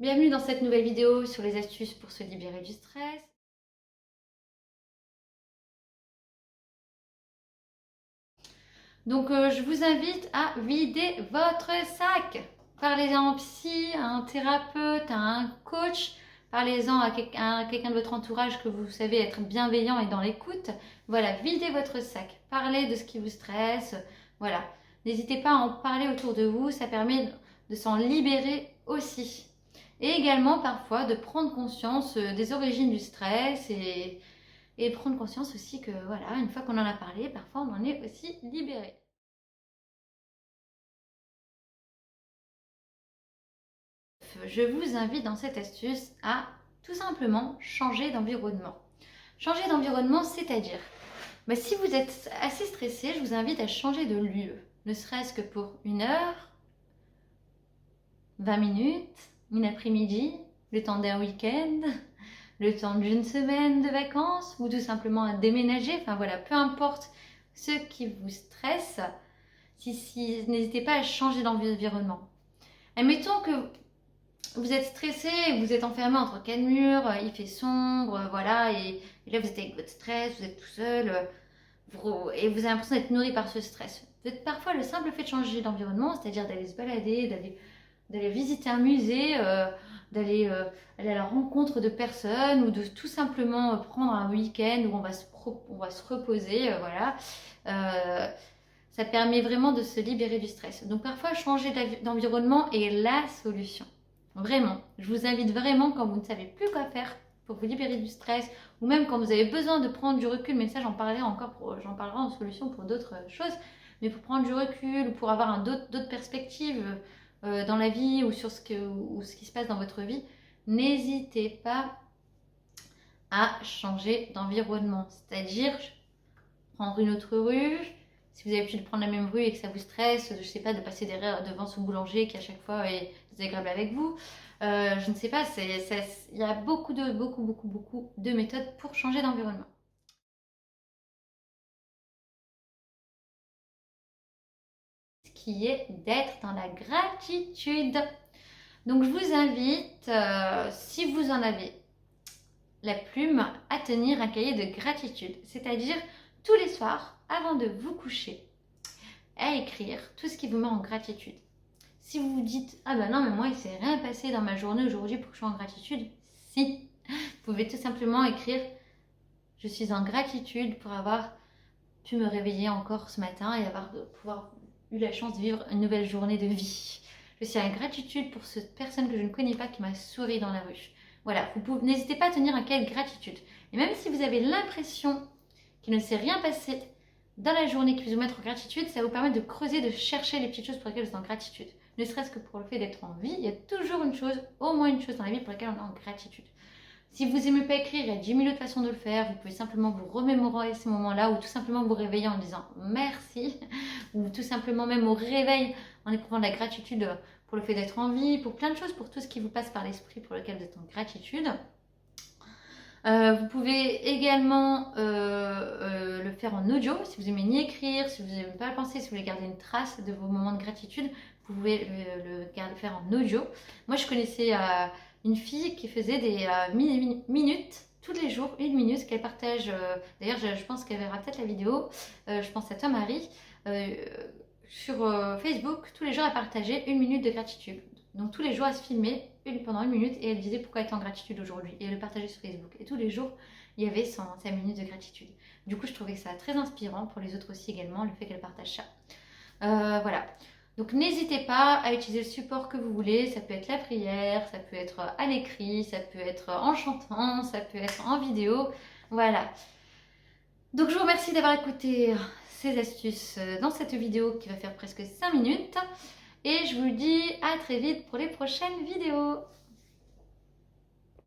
Bienvenue dans cette nouvelle vidéo sur les astuces pour se libérer du stress. Donc je vous invite à vider votre sac. Parlez-en à un psy, à un thérapeute, à un coach. Parlez-en à quelqu'un de votre entourage que vous savez être bienveillant et dans l'écoute. Voilà, videz votre sac. Parlez de ce qui vous stresse. Voilà, n'hésitez pas à en parler autour de vous. Ça permet de s'en libérer aussi. Et également parfois de prendre conscience des origines du stress et prendre conscience aussi que voilà, une fois qu'on en a parlé, parfois on en est aussi libéré. Je vous invite dans cette astuce à tout simplement changer d'environnement. Changer d'environnement, c'est-à-dire, si vous êtes assez stressé, je vous invite à changer de lieu, ne serait-ce que pour 1 heure, 20 minutes, une après-midi, le temps d'un week-end, le temps d'une semaine de vacances ou tout simplement à déménager. Enfin voilà, peu importe ce qui vous stresse, n'hésitez pas à changer d'environnement. Admettons que vous êtes stressé, vous êtes enfermé entre quatre murs, il fait sombre, voilà, et là vous êtes avec votre stress, vous êtes tout seul, et vous avez l'impression d'être nourri par ce stress. Peut-être parfois le simple fait de changer d'environnement, c'est-à-dire d'aller se balader, d'aller visiter un musée, d'aller aller à la rencontre de personnes ou de tout simplement prendre un week-end où on va se reposer, voilà. Ça permet vraiment de se libérer du stress. Donc parfois changer d'environnement est la solution. Vraiment, je vous invite vraiment quand vous ne savez plus quoi faire pour vous libérer du stress ou même quand vous avez besoin de prendre du recul, mais ça j'en parlerai en solution pour d'autres choses, mais pour prendre du recul, pour avoir d'autres perspectives dans la vie ou sur ce qui se passe dans votre vie, n'hésitez pas à changer d'environnement. C'est-à-dire prendre une autre rue. Si vous avez l'habitude de prendre la même rue et que ça vous stresse, je ne sais pas, de passer derrière devant ce boulanger qui à chaque fois est désagréable avec vous. Je ne sais pas, il y a beaucoup de méthodes pour changer d'environnement. Ce qui est d'être dans la gratitude. Donc je vous invite, si vous en avez la plume, à tenir un cahier de gratitude. C'est-à-dire tous les soirs, avant de vous coucher, à écrire tout ce qui vous met en gratitude. Si vous vous dites, ah ben non, mais moi il s'est rien passé dans ma journée aujourd'hui pour que je sois en gratitude, si, vous pouvez tout simplement écrire, je suis en gratitude pour avoir pu me réveiller encore ce matin et pouvoir eu la chance de vivre une nouvelle journée de vie. Je suis en gratitude pour cette personne que je ne connais pas qui m'a souri dans la rue. Voilà, n'hésitez pas à tenir un cahier de gratitude. Et même si vous avez l'impression qu'il ne s'est rien passé dans la journée qui vous mettre en gratitude, ça vous permet de creuser, de chercher les petites choses pour lesquelles vous êtes en gratitude. Ne serait-ce que pour le fait d'être en vie, il y a toujours une chose, au moins une chose dans la vie pour laquelle on est en gratitude. Si vous n'aimez pas écrire, il y a 10 000 autres façons de le faire. Vous pouvez simplement vous remémorer ces moments-là ou tout simplement vous réveiller en disant merci ou tout simplement même au réveil en éprouvant de la gratitude pour le fait d'être en vie, pour plein de choses, pour tout ce qui vous passe par l'esprit pour lequel vous êtes en gratitude. Vous pouvez également le faire en audio si vous aimez ni écrire, si vous n'aimez pas penser, si vous voulez garder une trace de vos moments de gratitude, vous pouvez le faire en audio. Moi je connaissais une fille qui faisait des minutes tous les jours, 1 minute qu'elle partage. D'ailleurs je pense qu'elle verra peut-être la vidéo, je pense à toi Marie, sur Facebook, tous les jours elle partageait 1 minute de gratitude. Donc tous les jours elle se filmait pendant 1 minute et elle disait pourquoi elle était en gratitude aujourd'hui et elle le partageait sur Facebook. Et tous les jours il y avait sa minute de gratitude. Du coup je trouvais ça très inspirant pour les autres aussi également, le fait qu'elle partage ça. Voilà. Donc n'hésitez pas à utiliser le support que vous voulez, ça peut être la prière, ça peut être à l'écrit, ça peut être en chantant, ça peut être en vidéo, voilà. Donc je vous remercie d'avoir écouté ces astuces dans cette vidéo qui va faire presque 5 minutes et je vous dis à très vite pour les prochaines vidéos.